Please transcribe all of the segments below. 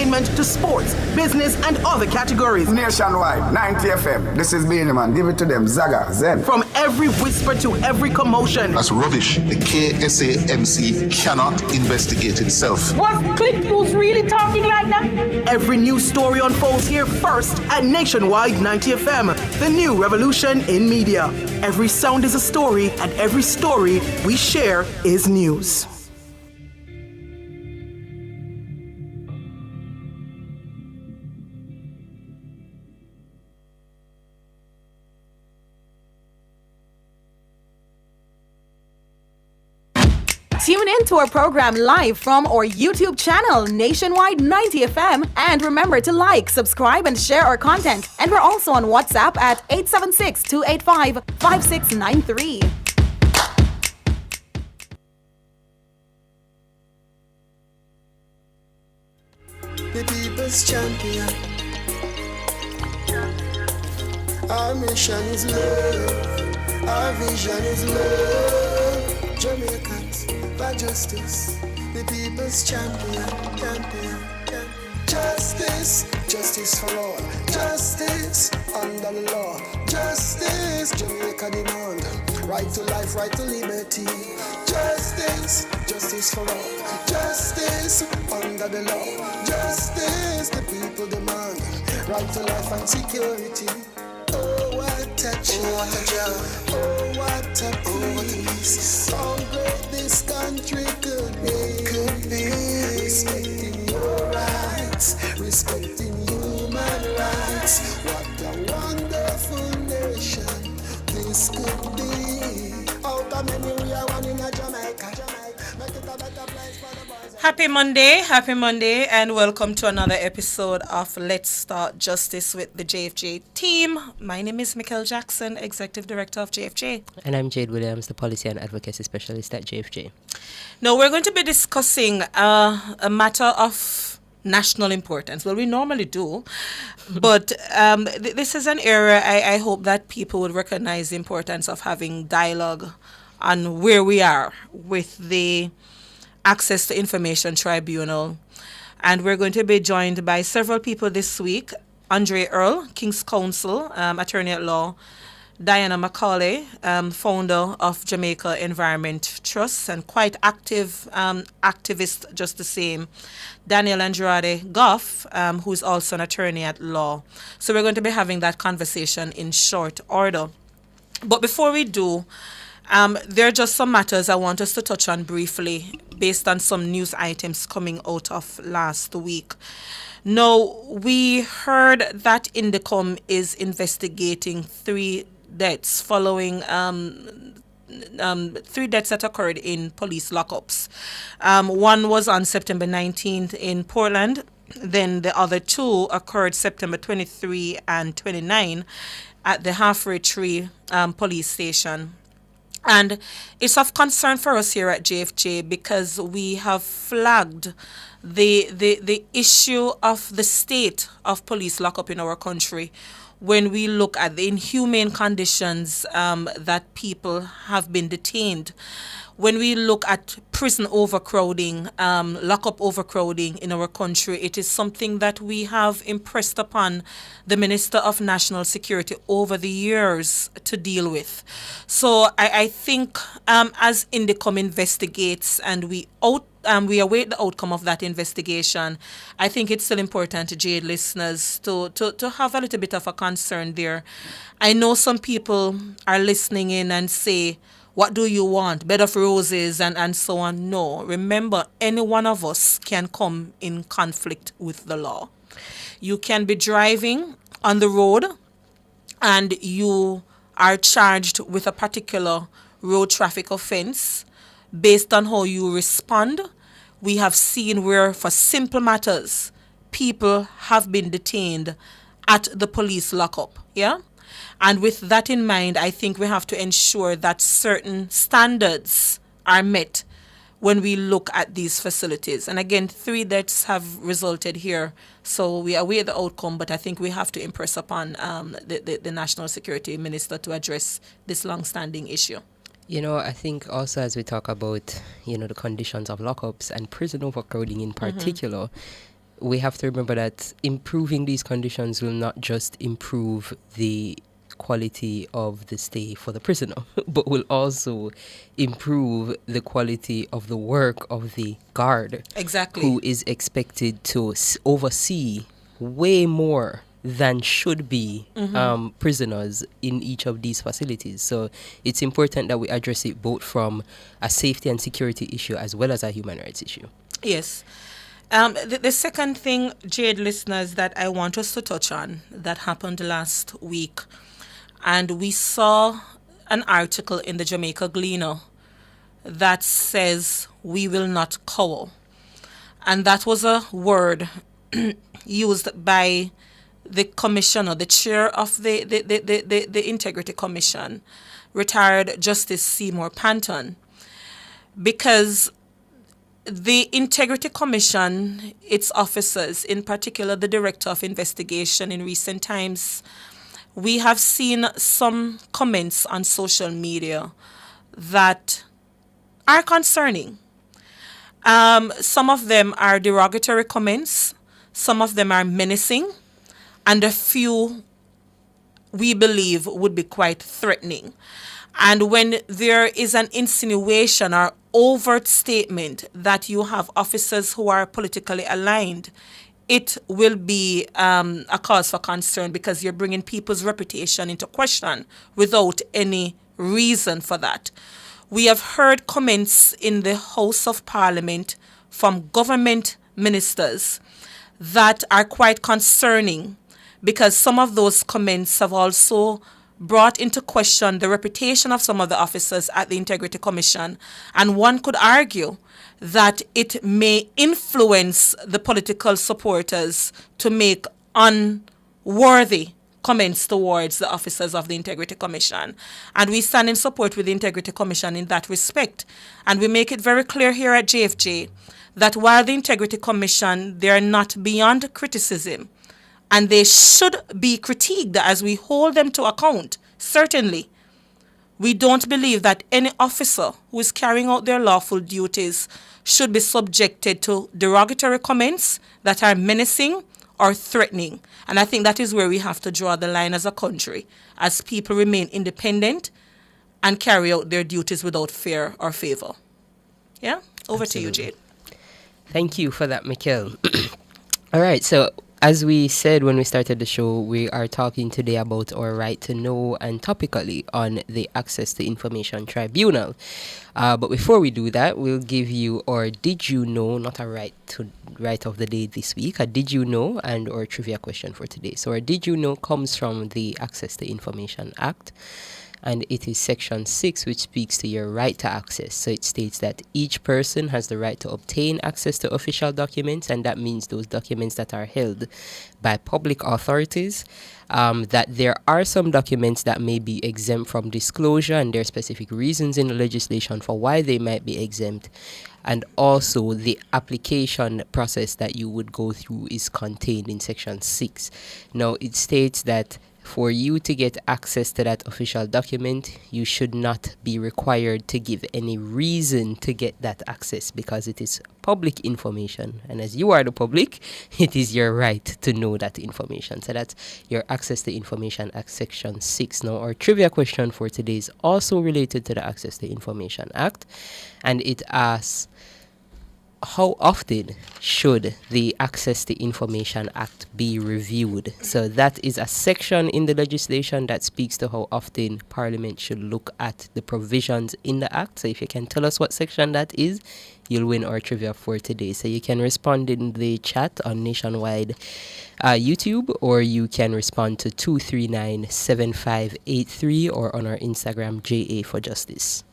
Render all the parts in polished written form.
entertainment to sports, business, and other categories. Nationwide, 90 FM. This is Beanie Man. Give it to them. Zaga, Zen. From every whisper to every commotion. That's rubbish. The KSAMC cannot investigate itself. Was Click News really talking like that? Every news story unfolds here first at Nationwide 90 FM, the new revolution in media. Every sound is a story, and every story we share is news. Tune in to our program live from our YouTube channel, Nationwide 90 FM. And remember to like, subscribe, and share our content. And we're also on WhatsApp at 876-285-5693. The people's champion. Our mission is love. Our vision is love. Jamaicans for justice. The people's champion. Justice, justice for all. Justice under the law. Justice, Jamaica demand. Right to life, right to liberty. Justice, justice for all. Justice under the law. Justice, the people demand. Right to life and security. Oh, what a joy. Oh, what a peace. How great this country could be. Respecting your rights. Respecting human rights. What a wonderful nation this could be. Out of many we are one in a Jamaica. Make it a better place for the boys. Happy Monday, and welcome to another episode of Let's Start Justice with the JFJ team. My name is Michael Jackson, Executive Director of JFJ. And I'm Jade Williams, the Policy and Advocacy Specialist at JFJ. Now, we're going to be discussing a matter of national importance. Well, we normally do, but this is an area I hope that people would recognize the importance of having dialogue on where we are with the Access to Information Tribunal. And we're going to be joined by several people this week. Andre Earl, King's Counsel, Attorney at Law. Diana Macaulay, founder of Jamaica Environment Trust and quite active activist just the same. Daniel Andrade Goff, who's also an attorney at law. So we're going to be having that conversation in short order. But before we do, there are just some matters I want us to touch on briefly based on some news items coming out of last week. Now, we heard that Indicom is investigating three deaths following three deaths that occurred in police lockups. One was on September 19th in Portland. Then the other two occurred September 23 and 29 at the Halfway Tree police station. And it's of concern for us here at JFJ because we have flagged the issue of the state of police lockup in our country when we look at the inhumane conditions that people have been detained. When we look at prison overcrowding, lockup overcrowding in our country, it is something that we have impressed upon the Minister of National Security over the years to deal with. So I think as Indicom investigates and we await the outcome of that investigation, I think it's still important to Jade listeners to have a little bit of a concern there. I know some people are listening in and say, what do you want? Bed of roses and so on. No. Remember, any one of us can come in conflict with the law. You can be driving on the road and you are charged with a particular road traffic offense based on how you respond. We have seen where, for simple matters, people have been detained at the police lockup. Yeah? And with that in mind, I think we have to ensure that certain standards are met when we look at these facilities. And again, 3 deaths have resulted here. So we await the outcome, but I think we have to impress upon the National Security Minister to address this long-standing issue. You know, I think also as we talk about, the conditions of lockups and prison overcrowding in particular, we have to remember that improving these conditions will not just improve the quality of the stay for the prisoner, but will also improve the quality of the work of the guard. Exactly. Who is expected to oversee way more than should be prisoners in each of these facilities. So it's important that we address it both from a safety and security issue as well as a human rights issue. Yes. The second thing, Jade listeners, that I want us to touch on that happened last week, and we saw an article in the Jamaica Gleaner that says we will not cower. And that was a word used by the commissioner, the chair of the Integrity Commission, retired Justice Seymour Panton, because the Integrity Commission, its officers, in particular the Director of Investigation in recent times, we have seen some comments on social media that are concerning. Some of them are derogatory comments, some of them are menacing, and a few we believe would be quite threatening. And when there is an insinuation or overt statement that you have officers who are politically aligned, it will be a cause for concern, because you're bringing people's reputation into question without any reason for that. We have heard comments in the House of Parliament from government ministers that are quite concerning, because some of those comments have also brought into question the reputation of some of the officers at the Integrity Commission. And one could argue that it may influence the political supporters to make unworthy comments towards the officers of the Integrity Commission. And we stand in support with the Integrity Commission in that respect. And we make it very clear here at JFJ that while the Integrity Commission, they are not beyond criticism, and they should be critiqued as we hold them to account, certainly, we don't believe that any officer who is carrying out their lawful duties should be subjected to derogatory comments that are menacing or threatening. And I think that is where we have to draw the line as a country, as people remain independent and carry out their duties without fear or favor. Yeah? Over to you, Jade. Thank you for that, Mikhail. All right, so as we said when we started the show, we are talking today about our right to know, and topically on the Access to Information Tribunal. But before we do that, we'll give you our Did You Know, not a right of the day this week, a Did You Know and our trivia question for today. So our Did You Know comes from the Access to Information Act, and it is Section 6, which speaks to your right to access. So it states that each person has the right to obtain access to official documents, and that means those documents that are held by public authorities, that there are some documents that may be exempt from disclosure, and there are specific reasons in the legislation for why they might be exempt. And also the application process that you would go through is contained in Section 6. Now, it states that for you to get access to that official document, you should not be required to give any reason to get that access, because it is public information. And as you are the public, it is your right to know that information. So that's your Access to Information Act, Section 6. Now, our trivia question for today is also related to the Access to Information Act. And it asks, how often should the Access to Information Act be reviewed? So that is a section in the legislation that speaks to how often Parliament should look at the provisions in the Act. So if you can tell us what section that is, you'll win our trivia for today. So you can respond in the chat on Nationwide YouTube, or you can respond to 239-7583, or on our Instagram, JA for Justice.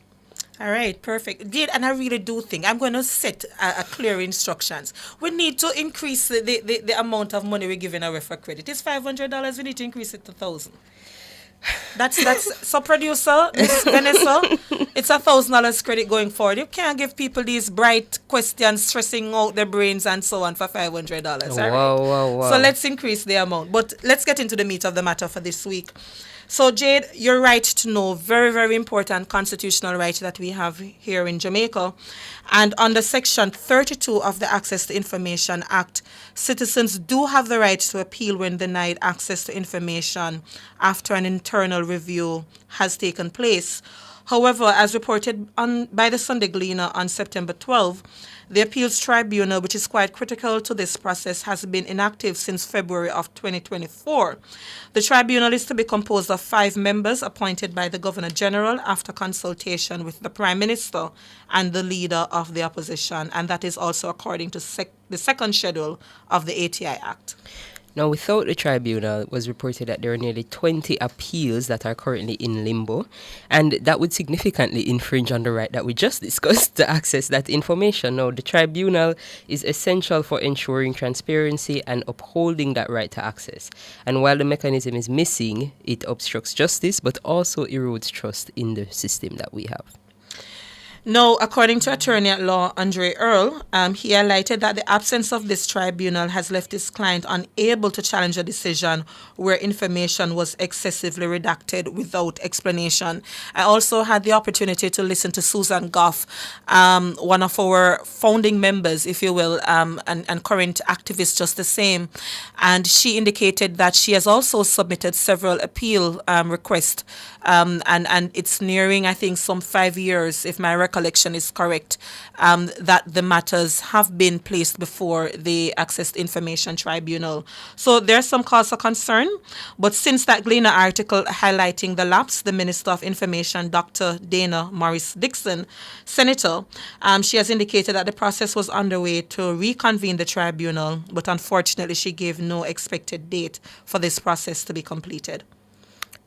All right, perfect. Did, and I really do think I'm going to set a clear instructions. We need to increase the amount of money we're giving away for credit. It's $500. We need to increase it to $1,000. That's so, producer, Miss Vanessa, it's $1,000 credit going forward. You can't give people these bright questions, stressing out their brains and so on for $500. All right? Wow. So let's increase the amount. But let's get into the meat of the matter for this week. So, Jade, your right to know, very, very important constitutional right that we have here in Jamaica. And under Section 32 of the Access to Information Act, citizens do have the right to appeal when denied access to information after an internal review has taken place. However, as reported by the Sunday Gleaner on September 12, the Appeals Tribunal, which is quite critical to this process, has been inactive since February of 2024. The tribunal is to be composed of 5 members appointed by the Governor General after consultation with the Prime Minister and the Leader of the Opposition, and that is also according to the second schedule of the ATI Act. Now, without the tribunal, it was reported that there are nearly 20 appeals that are currently in limbo, and that would significantly infringe on the right that we just discussed to access that information. Now, the tribunal is essential for ensuring transparency and upholding that right to access. And while the mechanism is missing, it obstructs justice, but also erodes trust in the system that we have. Now, according to Attorney at Law Andre Earl, he highlighted that the absence of this tribunal has left his client unable to challenge a decision where information was excessively redacted without explanation. I also had the opportunity to listen to Susan Goff, one of our founding members, if you will, and current activist just the same. And she indicated that she has also submitted several appeal requests, and it's nearing, I think, some 5 years, if my recollection is correct, that the matters have been placed before the Access to Information Tribunal. So there's some cause for concern, but since that Gleaner article highlighting the lapse, the Minister of Information, Dr. Dana Morris Dixon, Senator, she has indicated that the process was underway to reconvene the tribunal, but unfortunately she gave no expected date for this process to be completed.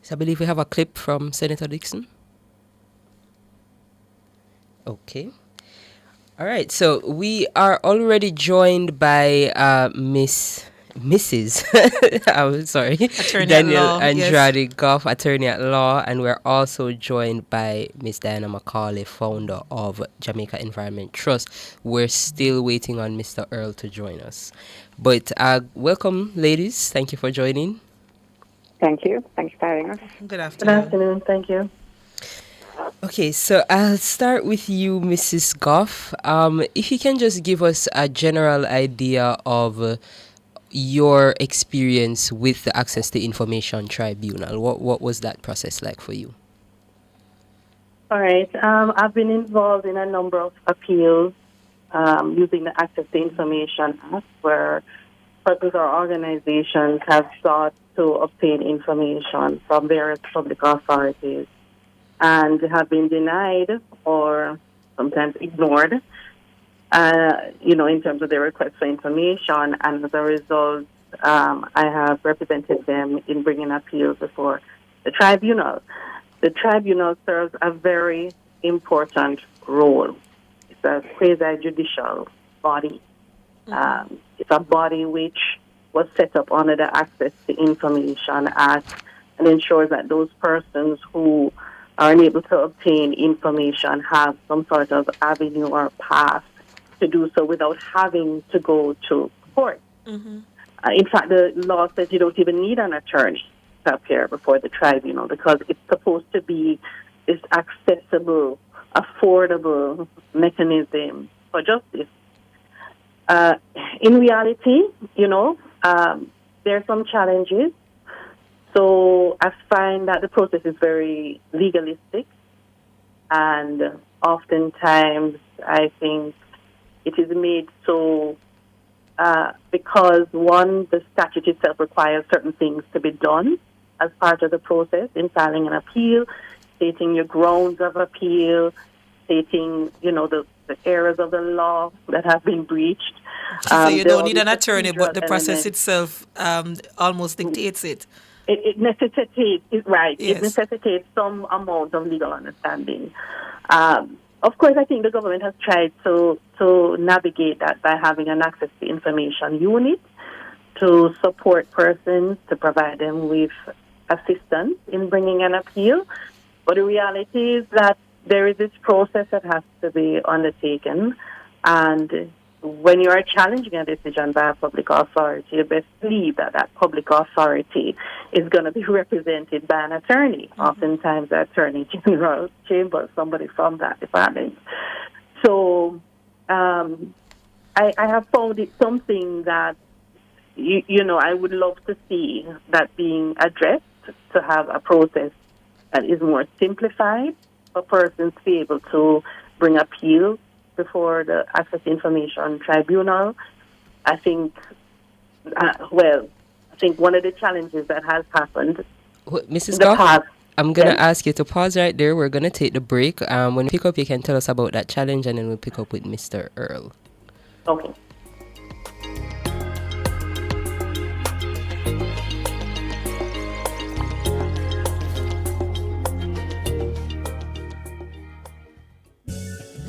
So I believe we have a clip from Senator Dixon. Okay. All right. So we are already joined by Mrs. I'm sorry, Attorney Daniel at Law, Andrade yes. Goff, Attorney at Law, and we're also joined by Miss Diana Macaulay, founder of Jamaica Environment Trust. We're still waiting on Mr. Earl to join us. But welcome, ladies. Thank you for joining. Thank you. Thanks for having us. Good afternoon. Good afternoon. Thank you. Okay, so I'll start with you, Mrs. Goff. If you can just give us a general idea of your experience with the Access to Information Tribunal. What was that process like for you? All right. I've been involved in a number of appeals using the Access to Information Act, where persons or organizations have sought to obtain information from various public authorities and have been denied or sometimes ignored, in terms of their request for information. And as a result, I have represented them in bringing appeals before the tribunal. The tribunal serves a very important role. It's a quasi-judicial body. It's a body which was set up under the Access to Information Act and ensures that those persons who are unable to obtain information have some sort of avenue or path to do so without having to go to court. In fact, the law says you don't even need an attorney to appear before the tribunal because it's supposed to be this accessible, affordable mechanism for justice. In reality, there are some challenges. So I find that the process is very legalistic, and oftentimes I think it is made so because, one, the statute itself requires certain things to be done as part of the process in filing an appeal, stating your grounds of appeal, stating, the areas of the law that have been breached. So you don't need an attorney, but the process itself almost dictates it. It necessitates, right, Yes. It necessitates some amount of legal understanding. Of course, I think the government has tried to navigate that by having an access to information unit to support persons, to provide them with assistance in bringing an appeal. But the reality is that there is this process that has to be undertaken, and when you are challenging a decision by a public authority, you best believe that that public authority is going to be represented by an attorney, oftentimes the Attorney General Chamber, somebody from that department. So I have found it something that, I would love to see that being addressed, to have a process that is more simplified for persons to be able to bring appeal before the Access to Information Tribunal. I think, one of the challenges that has happened Mrs. in the Goff, past. I'm going to ask you to pause right there. We're going to take the break. When we pick up, you can tell us about that challenge, and then we'll pick up with Mr. Earl. Okay.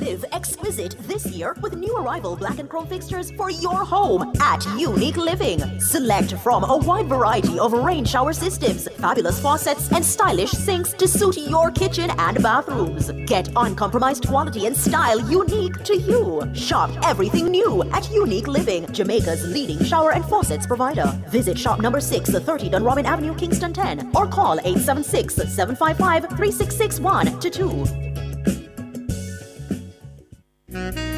Live exquisite this year with new arrival black and chrome fixtures for your home at Unique Living. Select from a wide variety of rain shower systems, fabulous faucets, and stylish sinks to suit your kitchen and bathrooms. Get uncompromised quality and style unique to you. Shop everything new at Unique Living, Jamaica's leading shower and faucets provider. Visit shop number 6, 30 Dunrobin Avenue, Kingston 10, or call 876-755-3661-2.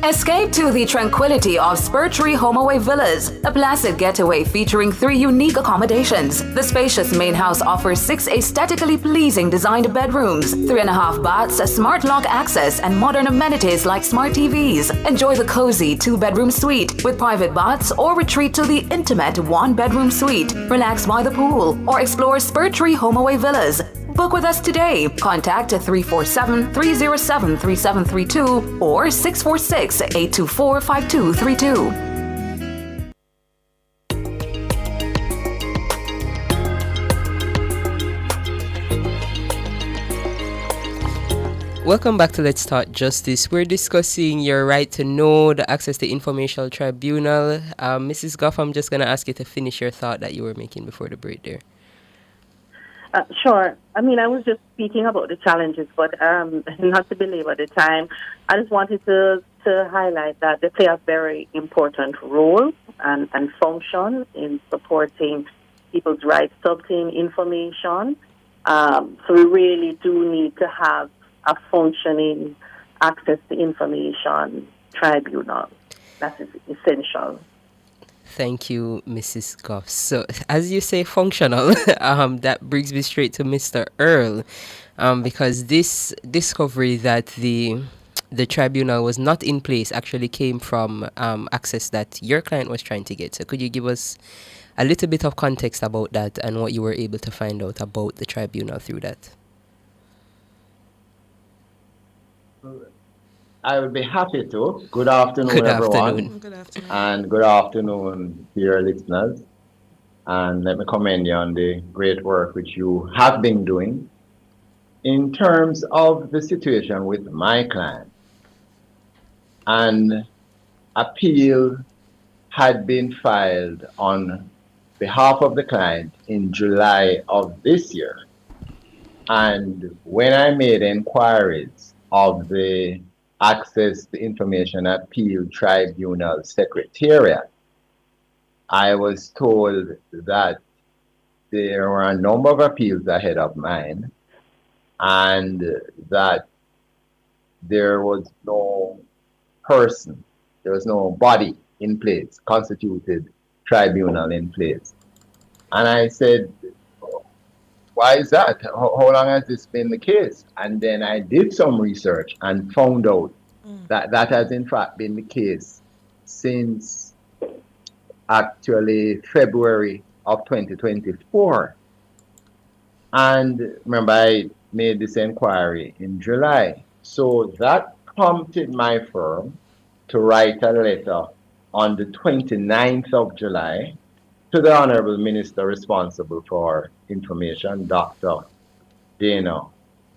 Escape to the tranquility of Spur Tree HomeAway Villas, a placid getaway featuring 3 unique accommodations. The spacious main house offers 6 aesthetically pleasing designed bedrooms, 3.5 baths, smart lock access, and modern amenities like smart TVs. Enjoy the cozy 2-bedroom suite with private baths, or retreat to the intimate 1-bedroom suite. Relax by the pool or explore Spur Tree HomeAway Villas. Book with us today. Contact 347-307-3732 or 646-824-5232. Welcome back to Let's Talk Justice. We're discussing your right to know, the Access to Information Tribunal. Mrs. Goff, I'm just going to ask you to finish your thought that you were making before the break there. Sure. I was just speaking about the challenges, but not to belabor the time. I just wanted to highlight that they play a very important role and function in supporting people's rights to obtain information. So we really do need to have a functioning Access to Information Tribunal. That is essential. Thank you, Mrs. Goff. So, as you say, functional, that brings me straight to Mr. Earl, because this discovery that the tribunal was not in place actually came from access that your client was trying to get. So, could you give us a little bit of context about that and what you were able to find out about the tribunal through that? I would be happy to. Good afternoon, everyone. Good afternoon. And good afternoon, dear listeners. And let me commend you on the great work which you have been doing. In terms of the situation with my client, an appeal had been filed on behalf of the client in July of this year. And when I made inquiries of the Access to Information Appeal Tribunal Secretariat, I was told that there were a number of appeals ahead of mine and that there was no person, there was no body in place, constituted tribunal in place. And I said, why is that? How long has this been the case? And then I did some research and found out that that has in fact been the case since actually February of 2024. And remember, I made this inquiry in July. So that prompted my firm to write a letter on the 29th of July to the Honorable Minister responsible for information, Dr. Dana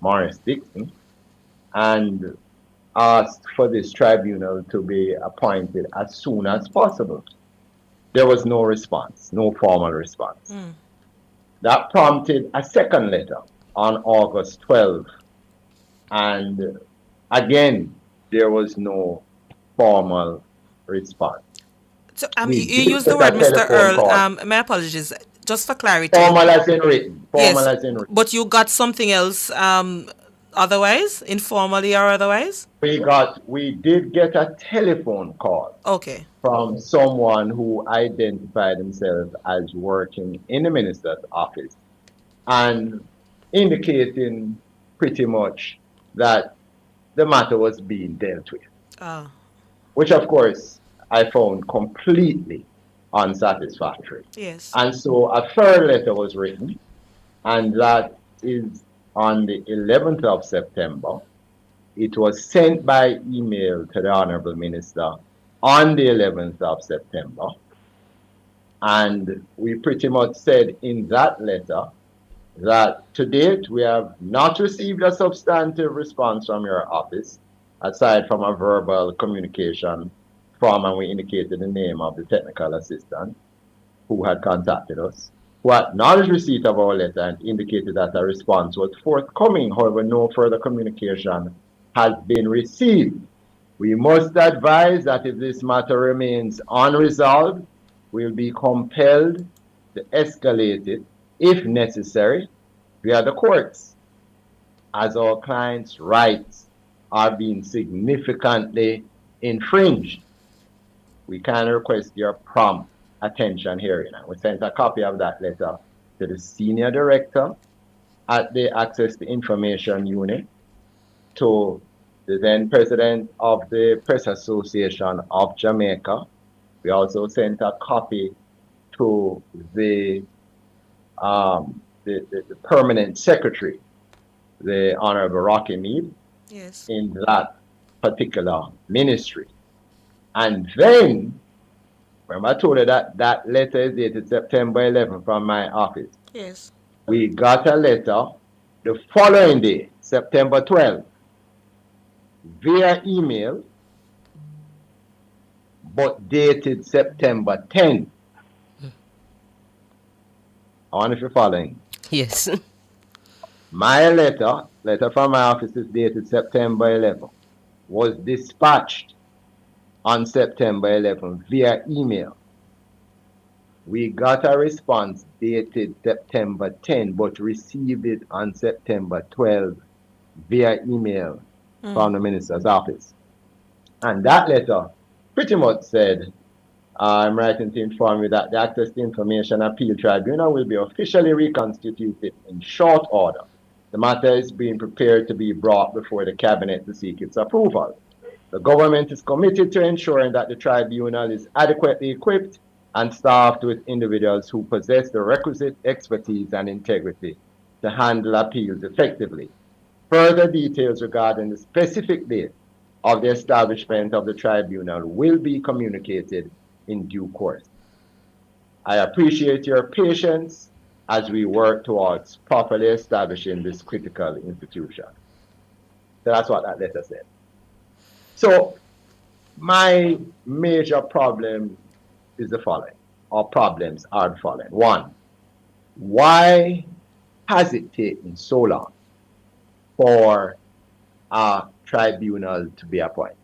Morris Dixon, and asked for this tribunal to be appointed as soon as possible. There was no response, no formal response. That prompted a second letter on August 12th. And again, there was no formal response. So We you did use the get word a Mr. telephone Earl. call. My apologies. Just for clarity. Formal as in written. Formal Yes, as in written. but you got something else otherwise, informally or otherwise? We did get a telephone call Okay. from someone who identified himself as working in the minister's office and indicating pretty much that the matter was being dealt with, Ah. which of course I found completely unsatisfactory. Yes. And so a third letter was written, and that is on the 11th of September. It was sent by email to the Honorable Minister on the 11th of September. And we pretty much said in that letter that to date we have not received a substantive response from your office, aside from a verbal communication from, and we indicated the name of the technical assistant who had contacted us, who acknowledged receipt of our letter and indicated that a response was forthcoming. However, no further communication has been received. We must advise that if this matter remains unresolved, we'll be compelled to escalate it, if necessary, via the courts, as our clients' rights are being significantly infringed. We can request your prompt attention here. We sent a copy of that letter to the senior director at the Access to Information Unit, to the then president of the Press Association of Jamaica. We also sent a copy to the permanent secretary, the Honorable Rocky Mead, Yes. in that particular ministry. And then, remember I told you that that letter is dated September 11 from my office. Yes. We got a letter the following day, September 12, via email, but dated September 10. I wonder if you're following. Yes. My letter from my office is dated September 11, was dispatched on September 11 via email. We got a response dated September 10, but received it on September 12 via email from the minister's office. And that letter pretty much said, I'm writing to inform you that the Access to Information Appeal Tribunal will be officially reconstituted in short order. The matter is being prepared to be brought before the Cabinet to seek its approval. The government is committed to ensuring that the tribunal is adequately equipped and staffed with individuals who possess the requisite expertise and integrity to handle appeals effectively. Further details regarding the specific date of the establishment of the tribunal will be communicated in due course. I appreciate your patience as we work towards properly establishing this critical institution. So that's what that letter said. So my major problem is the following, or problems are the following. One, why has it taken so long for a tribunal to be appointed?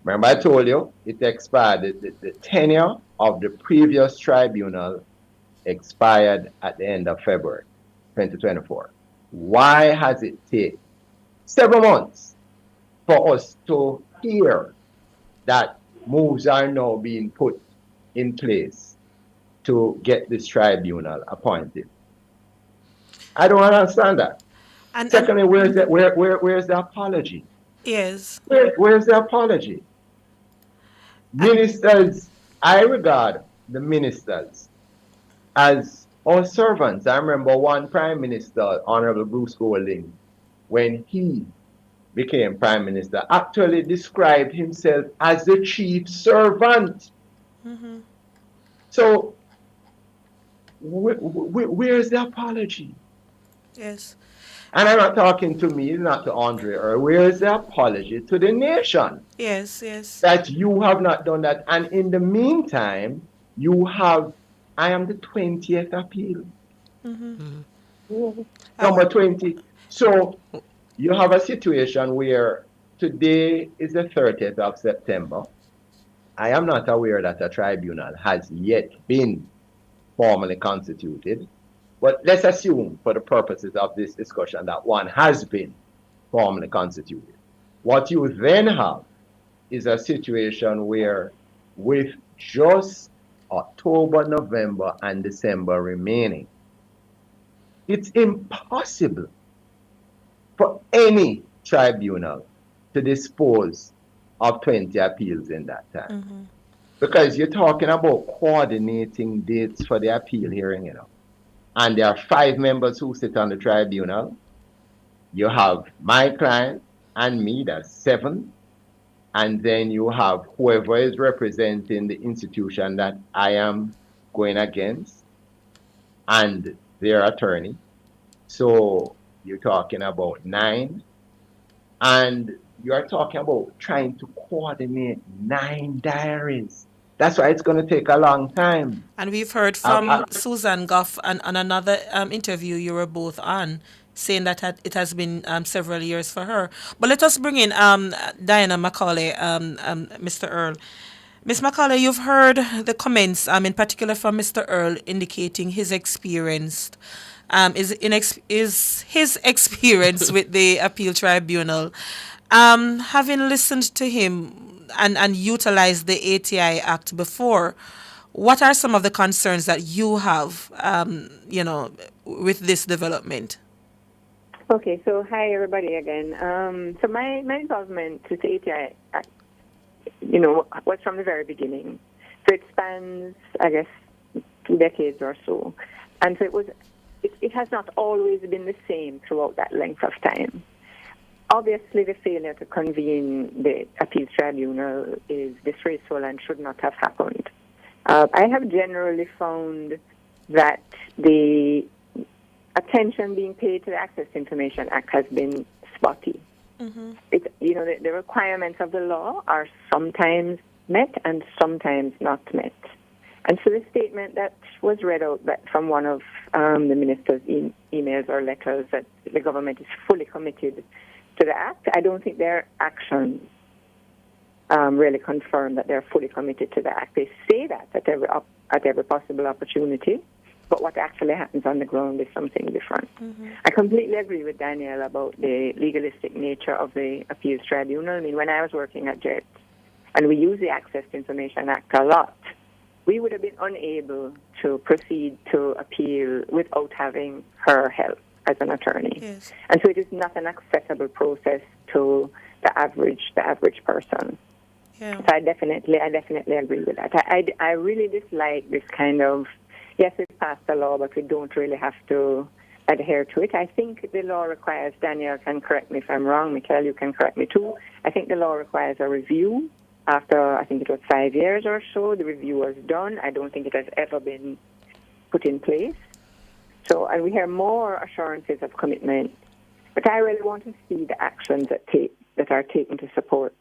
Remember I told you it expired, the tenure of the previous tribunal expired at the end of February 2024. Why has it taken several months for us to hear that moves are now being put in place to get this tribunal appointed? I don't understand that. And secondly, where's the apology? Yes. Where's the apology? Ministers, I regard the ministers as our servants. I remember one Prime Minister, Honorable Bruce Golding, when he became Prime Minister, actually described himself as the chief servant. Mm-hmm. So, where's the apology? Yes. And I'm not talking to me, not to Andre, or where's the apology to the nation? Yes, yes. That you have not done that. And in the meantime, you have, I am the 20th appeal. Mm-hmm. Number 20. So you have a situation where today is the 30th of September. I am not aware that a tribunal has yet been formally constituted, but let's assume for the purposes of this discussion that one has been formally constituted. What you then have is a situation where with just October, November, and December remaining, it's impossible for any tribunal to dispose of 20 appeals in that time. Because you're talking about coordinating dates for the appeal hearing, And there are 5 members who sit on the tribunal. You have my client and me, that's 7. And then you have whoever is representing the institution that I am going against and their attorney. So you're talking about 9. And you're talking about trying to coordinate 9 diaries. That's why it's going to take a long time. And we've heard from Susan Goff on another interview you were both on, saying that it has been several years for her. But let us bring in Diana Macaulay, Mr. Earl. Ms. Macaulay, you've heard the comments, in particular from Mr. Earl, indicating his experience, is his experience with the appeal tribunal. Having listened to him and utilized the ATI Act before, what are some of the concerns that you have, with this development? Okay, so hi everybody again. So my involvement with the ATI Act, was from the very beginning. So it spans, I guess, 2 decades or so. And so it has not always been the same throughout that length of time. Obviously, the failure to convene the appeals tribunal is disgraceful and should not have happened. I have generally found that the attention being paid to the Access to Information Act has been spotty. The requirements of the law are sometimes met and sometimes not met. And so the statement that was read out from one of the minister's emails or letters that the government is fully committed to the Act, I don't think their actions really confirm that they're fully committed to the Act. They say that at every possible opportunity, but what actually happens on the ground is something different. I completely agree with Danielle about the legalistic nature of the appeals tribunal. I mean, when I was working at JET, and we use the Access to Information Act a lot, we would have been unable to proceed to appeal without having her help as an attorney. Yes. And so it is not an accessible process to the average person. Yeah. So I definitely agree with that. I really dislike this kind of, yes, we passed a law, but we don't really have to adhere to it. I think the law requires, Danielle can correct me if I'm wrong, Michael, you can correct me too. I think the law requires a review. After, I think it was 5 years or so, the review was done. I don't think it has ever been put in place. So, and we hear more assurances of commitment, but I really want to see the actions that are taken to support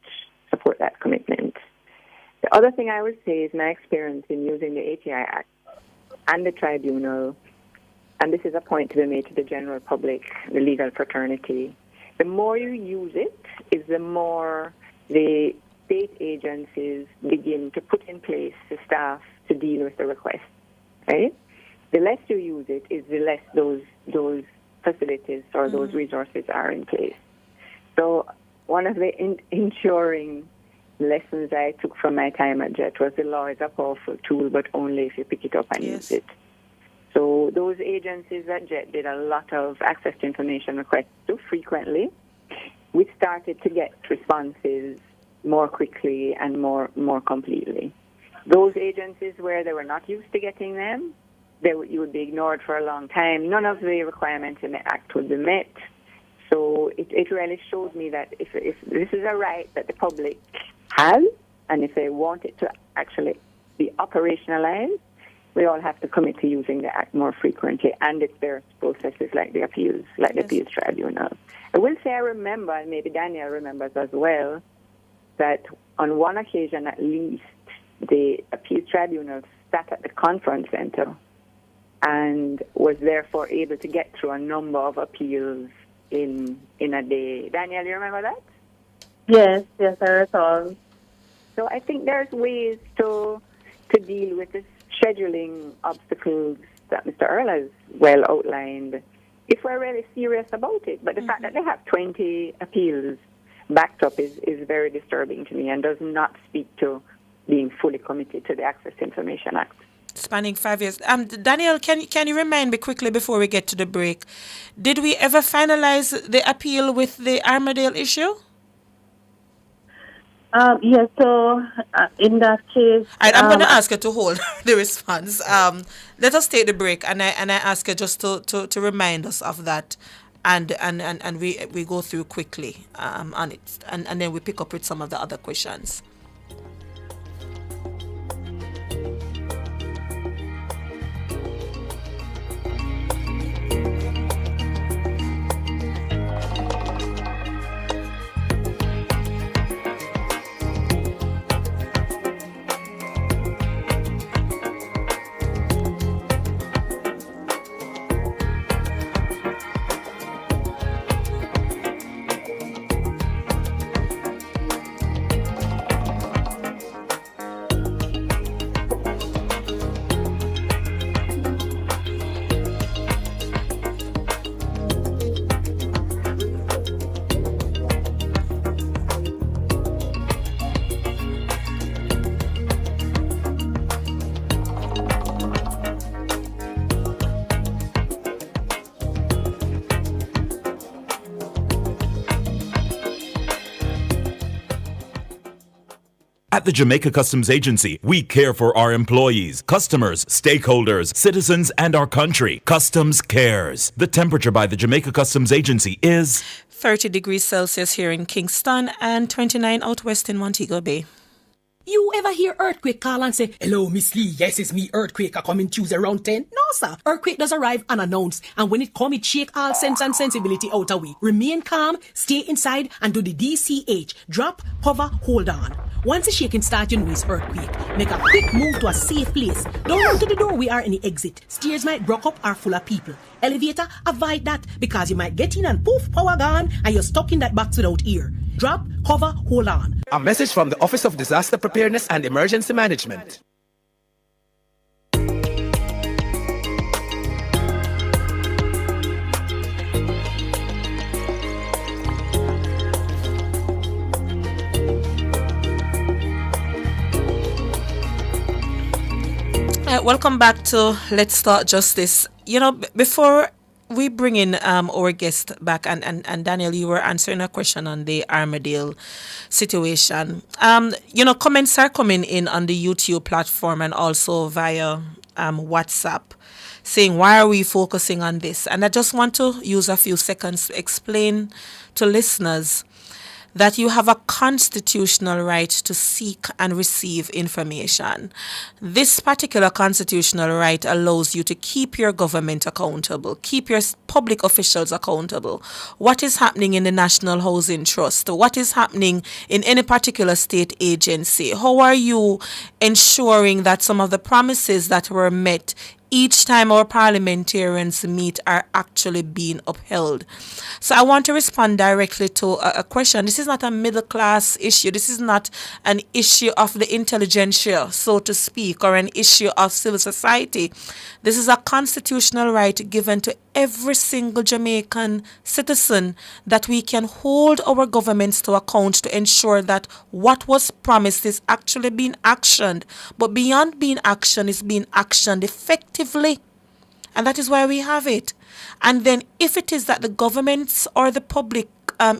that commitment. The other thing I would say is my experience in using the ATI Act and the tribunal, and this is a point to be made to the general public, the legal fraternity. The more you use it, is the more the state agencies begin to put in place the staff to deal with the request, right? The less you use it is the less those facilities or those resources are in place. So one of the ensuring lessons I took from my time at JET was the law is a powerful tool, but only if you pick it up and use it. So those agencies at JET did a lot of access to information requests too frequently. We started to get responses more quickly and more completely. Those agencies where they were not used to getting them, you would be ignored for a long time. None of the requirements in the Act would be met. So it really showed me that if this is a right that the public has, and if they want it to actually be operationalized, we all have to commit to using the Act more frequently, and if there's processes like the appeals tribunal. I will say I remember, and maybe Danielle remembers as well, that on one occasion at least, the appeals tribunal sat at the conference center and was therefore able to get through a number of appeals in a day. Danielle, you remember that? Yes, yes, I recall. So I think there's ways to deal with the scheduling obstacles that Mr. Earl has well outlined if we're really serious about it. But the fact that they have 20 appeals backed up is very disturbing to me and does not speak to being fully committed to the Access to Information Act. Spanning 5 years. Daniel, can you remind me quickly before we get to the break? Did we ever finalize the appeal with the Armadale issue? Yes, so in that case... I'm going to ask you to hold the response. Let us take the break, and I ask you just to remind us of that, and we go through quickly on it, and then we pick up with some of the other questions. At the Jamaica Customs Agency, we care for our employees, customers, stakeholders, citizens, and our country. Customs cares. The temperature by the Jamaica Customs Agency is 30 degrees Celsius here in Kingston and 29 out west in Montego Bay. You ever hear earthquake call and say, "Hello, Miss Lee, yes, it's me, earthquake, I coming Tuesday around 10? No, sir. Earthquake does arrive unannounced, and when it come, it shake all sense and sensibility out of we. Remain calm, stay inside, and do the DCH. Drop, cover, hold on. Once the shaking starts, you know it's earthquake. Make a quick move to a safe place. Don't run to the door, we are in the exit. Stairs might block up or full of people. Elevator, avoid that, because you might get in and poof, power gone, and you're stuck in that box without ear. Drop, cover, hold on. A message from the Office of Disaster Preparedness and Emergency Management. Welcome back to Let's Start Justice. You know, before we bring in our guest back, and Daniel, you were answering a question on the Armadale situation. You know, comments are coming in on the YouTube platform and also via WhatsApp saying, why are we focusing on this? And I just want to use a few seconds to explain to listeners that you have a constitutional right to seek and receive information. This particular constitutional right allows you to keep your government accountable, keep your public officials accountable. What is happening in the National Housing Trust? What is happening in any particular state agency? How are you ensuring that some of the promises that were met each time our parliamentarians meet are actually being upheld? So I want to respond directly to a question. This is not a middle class issue. This is not an issue of the intelligentsia, so to speak, or an issue of civil society. This is a constitutional right given to every single Jamaican citizen that we can hold our governments to account to ensure that what was promised is actually being actioned. But beyond being actioned, is being actioned effectively. And that is why we have it. And then if it is that the governments or the public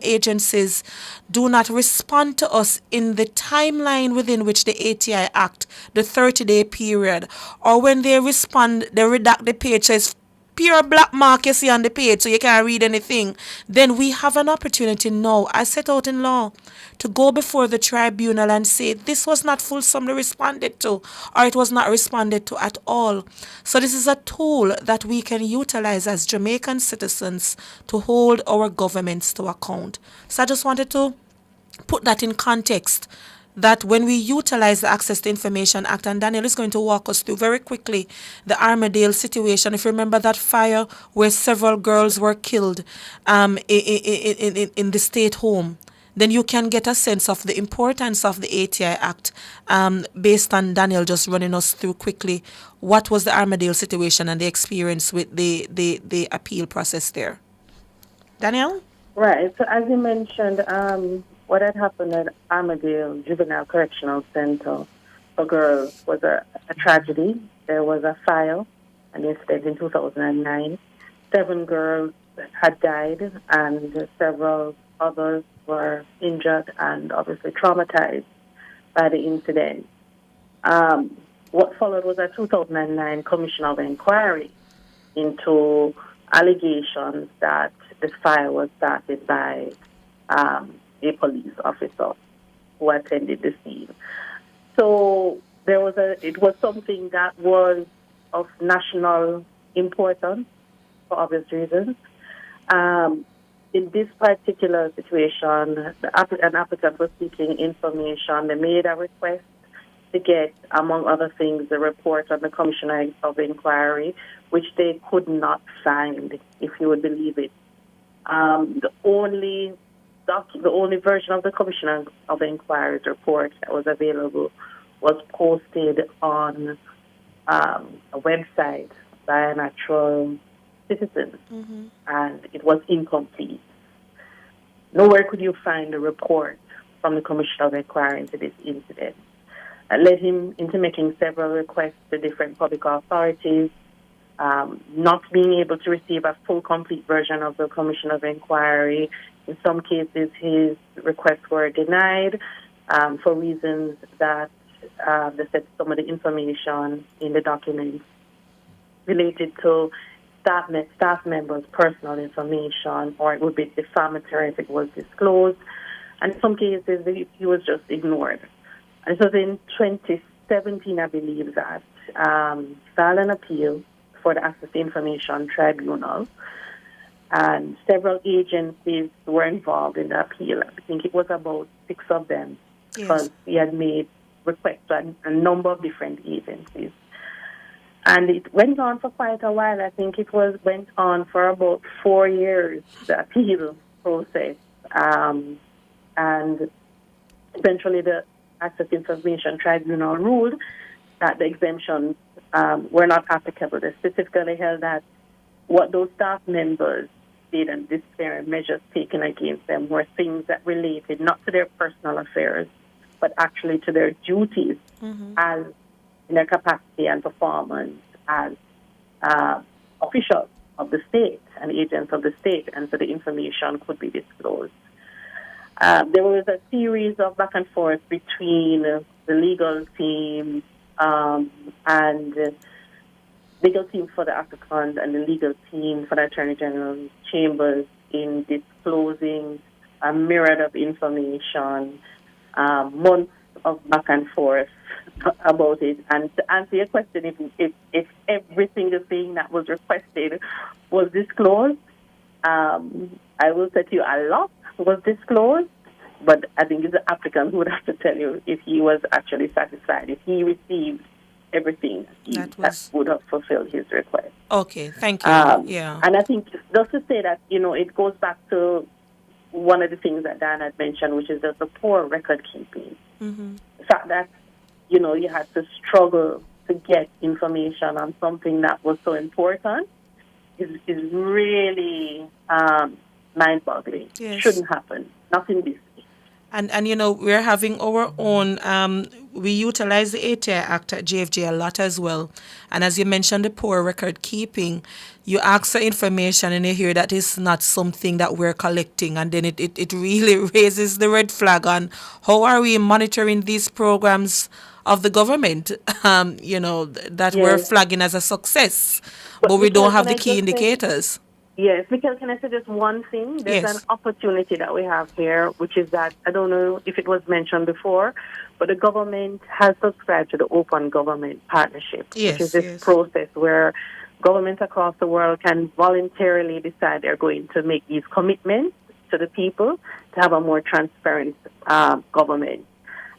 agencies do not respond to us in the timeline within which the ATI Act, the 30-day period, or when they respond, they redact the page, so it's pure black mark you see on the page so you can't read anything, then we have an opportunity now, as set out in law, to go before the tribunal and say this was not fulsomely responded to, or it was not responded to at all. So this is a tool that we can utilize as Jamaican citizens to hold our governments to account. So I just wanted to put that in context, that when we utilize the Access to Information Act, and Daniel is going to walk us through very quickly the Armadale situation. If you remember that fire where several girls were killed in the state home, then you can get a sense of the importance of the ATI Act. Based on Daniel just running us through quickly, what was the Armadale situation and the experience with the appeal process there? Daniel? Right. So as you mentioned, what had happened at Armadale Juvenile Correctional Center for girls was a tragedy. There was a fire, and it started in 2009. 7 girls had died, and several others were injured and obviously traumatized by the incident. What followed was a 2009 commission of inquiry into allegations that the fire was started by a police officer who attended the scene. So it was something that was of national importance for obvious reasons. In this particular situation, an applicant was seeking information. They made a request to get, among other things, the report on the Commissioner of Inquiry, which they could not find, if you would believe it. The only version of the Commissioner of Inquiry's report that was available was posted on a website by an actual citizen, and it was incomplete. Nowhere could you find a report from the Commissioner of Inquiry into this incident. It led him into making several requests to different public authorities, not being able to receive a full, complete version of the Commission of Inquiry. In some cases, his requests were denied for reasons that they said some of the information in the documents related to staff members' personal information, or it would be defamatory if it was disclosed. And in some cases, he was just ignored. And so in 2017, I believe that filed an appeal for the Access to Information Tribunal, and several agencies were involved in the appeal. I think it was about 6 of them, because he had made requests to a number of different agencies. And it went on for quite a while. I think it went on for about 4 years, the appeal process. And eventually the Access to Information Tribunal ruled that the exemptions were not applicable. They specifically held that what those staff members did and disciplinary measures taken against them were things that related not to their personal affairs, but actually to their duties as in their capacity and performance as officials of the state and agents of the state, and so the information could be disclosed. There was a series of back and forth between the legal team and legal team for the applicant and the legal team for the Attorney General's chambers in disclosing a myriad of information, months of back and forth about it. And to answer your question, if every single thing that was requested was disclosed, I will say to you a lot was disclosed, but I think it's the applicant who would have to tell you if he was actually satisfied, if he received everything that would have fulfilled his request. Okay, thank you. And I think just to say that, it goes back to one of the things that Dan had mentioned, which is the poor record keeping. The fact that, you had to struggle to get information on something that was so important is really mind-boggling. Yes. Shouldn't happen. Not in this. And we're having our own, we utilize the ATI Act at JFJ a lot as well. And as you mentioned, the poor record keeping, you ask for information and you hear that it's not something that we're collecting. And then it really raises the red flag on how are we monitoring these programs of the government, that we're flagging as a success, but we don't have the key indicators. Yes, because can I say just one thing? There's an opportunity that we have here, which is that, I don't know if it was mentioned before, but the government has subscribed to the Open Government Partnership, which is this process where governments across the world can voluntarily decide they're going to make these commitments to the people to have a more transparent government.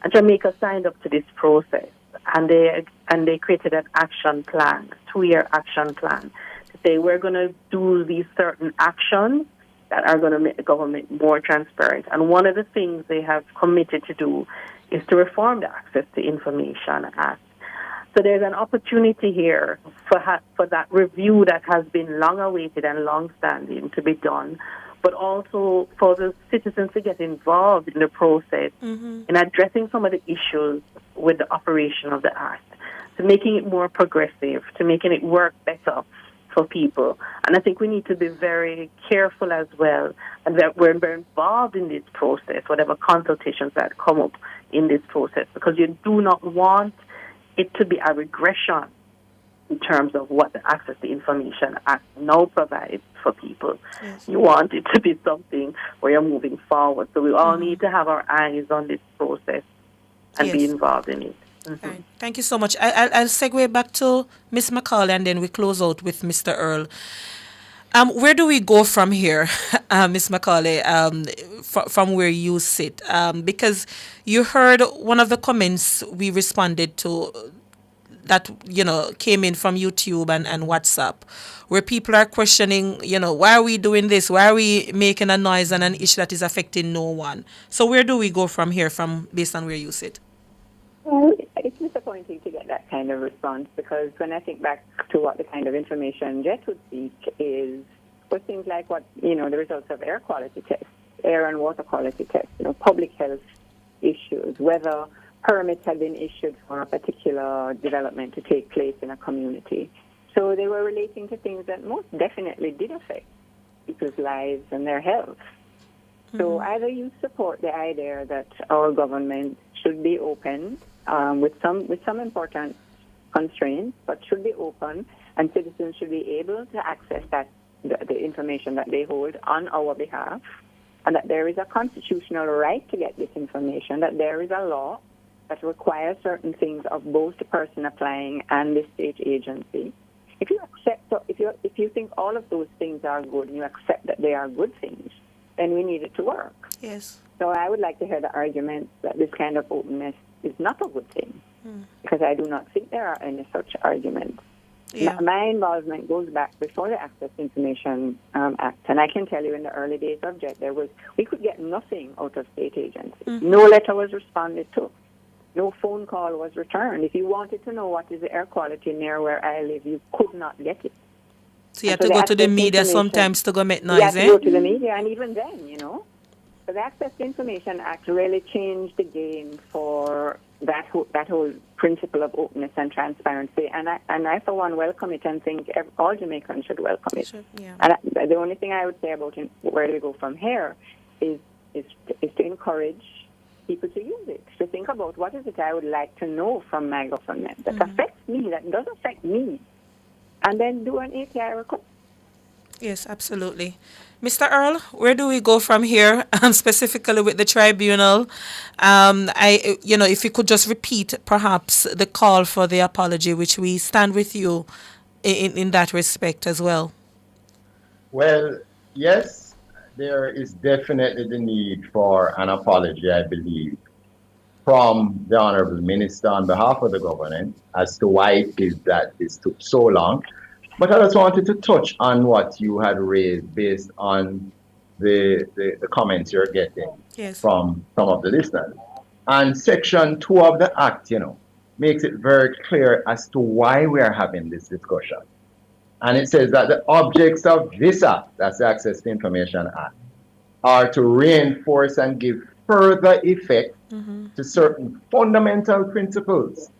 And Jamaica signed up to this process, and they created an action plan, 2-year action plan, to say we're going to do these certain actions that are going to make the government more transparent. And one of the things they have committed to do is to reform the Access to Information Act. So there's an opportunity here for that review that has been long awaited and long standing to be done, but also for the citizens to get involved in the process in addressing some of the issues with the operation of the Act, to making it more progressive, to making it work better for people. And I think we need to be very careful as well, and that we're involved in this process, whatever consultations that come up in this process, because you do not want it to be a regression in terms of what the Access to Information Act now provides for people. Yes. You want it to be something where you're moving forward. So we all need to have our eyes on this process and be involved in it. Right. Thank you so much. I'll segue back to Ms. McCauley, and then we close out with Mr. Earl. Where do we go from here, Ms. McCauley, from where you sit? Because you heard one of the comments we responded to that, came in from YouTube and WhatsApp, where people are questioning, why are we doing this? Why are we making a noise on an issue that is affecting no one? So where do we go from here, based on where you sit? Well, it's disappointing to get that kind of response, because when I think back to what the kind of information Jet would seek was things like the results of air quality tests, air and water quality tests, public health issues, whether permits had been issued for a particular development to take place in a community. So they were relating to things that most definitely did affect people's lives and their health. So either you support the idea that our government should be open with some important constraints, but should be open, and citizens should be able to access the information that they hold on our behalf, and that there is a constitutional right to get this information, that there is a law that requires certain things of both the person applying and the state agency. If you think all of those things are good and you accept that they are good things, then we need it to work. Yes. So I would like to hear the argument that this kind of openness is not a good thing, because I do not think there are any such arguments. Yeah. My involvement goes back before the Access to Information Act, and I can tell you in the early days of JET, we could get nothing out of state agencies. No letter was responded to. No phone call was returned. If you wanted to know what is the air quality near where I live, you could not get it. So you have to go to the media sometimes to go make noise, You have to go to the media, and even then, So the Access to Information Act really changed the game for that whole principle of openness and transparency. And I for one, welcome it and think all Jamaicans should welcome it. Sure, yeah. And the only thing I would say about where do we go from here is to encourage people to use it, to think about what is it I would like to know from my government that affects me, that does affect me, and then do an API request. Yes, absolutely. Mr. Earl, where do we go from here, specifically with the tribunal? If you could just repeat perhaps the call for the apology, which we stand with you in that respect as well. Well, yes, there is definitely the need for an apology, I believe, from the Honorable Minister on behalf of the government as to why it is that this took so long. But I just wanted to touch on what you had raised based on the comments you're getting from some of the listeners. And Section 2 of the Act, makes it very clear as to why we are having this discussion. And it says that the objects of this Act, that's the Access to Information Act, are to reinforce and give further effect to certain fundamental principles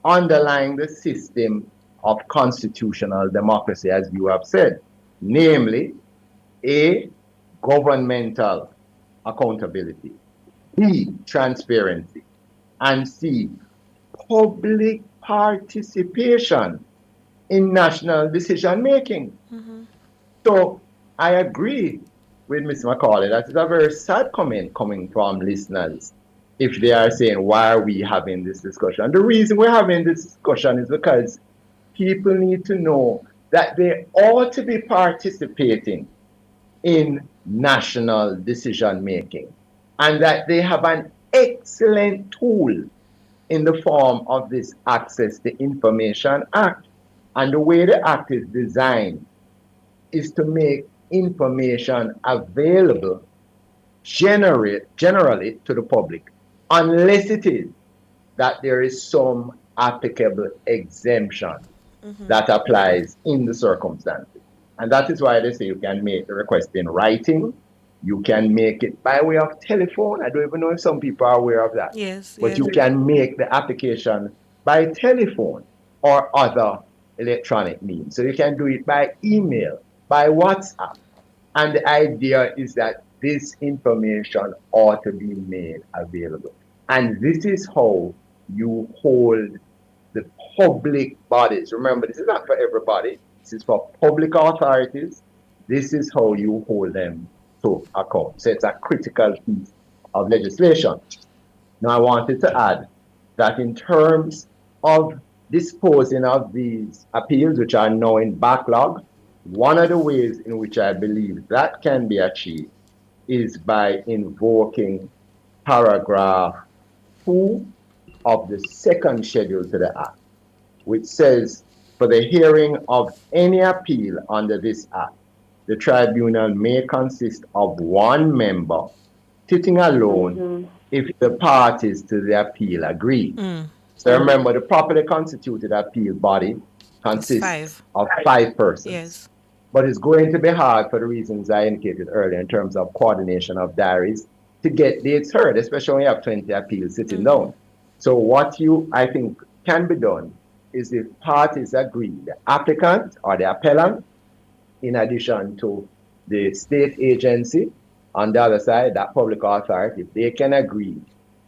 underlying the system of constitutional democracy, as you have said, namely A, governmental accountability, B, transparency, and C, public participation in national decision making. So I agree with Ms. McCauley that it's a very sad comment coming from listeners if they are saying, why are we having this discussion? The reason we're having this discussion is because people need to know that they ought to be participating in national decision making, and that they have an excellent tool in the form of this Access to Information Act. And the way the Act is designed is to make information available generally to the public unless it is that there is some applicable exemption that applies in the circumstances. And that is why they say you can make the request in writing, you can make it by way of telephone. I don't even know if some people are aware of that. Yes. But you can make the application by telephone or other electronic means. So you can do it by email, by WhatsApp. And the idea is that this information ought to be made available. And this is how you hold the public bodies. Remember, this is not for everybody. This is for public authorities. This is how you hold them to account. So it's a critical piece of legislation. Now, I wanted to add that in terms of disposing of these appeals, which are now in backlog, one of the ways in which I believe that can be achieved is by invoking paragraph 2 of the second schedule to the Act, which says, for the hearing of any appeal under this Act, the tribunal may consist of one member sitting alone if the parties to the appeal agree. So remember, the properly constituted appeal body consists of 5 persons. Yes. But it's going to be hard for the reasons I indicated earlier in terms of coordination of diaries to get dates heard, especially when you have 20 appeals sitting down. So what I think can be done is if parties agree, the applicant or the appellant, in addition to the state agency, on the other side, that public authority, if they can agree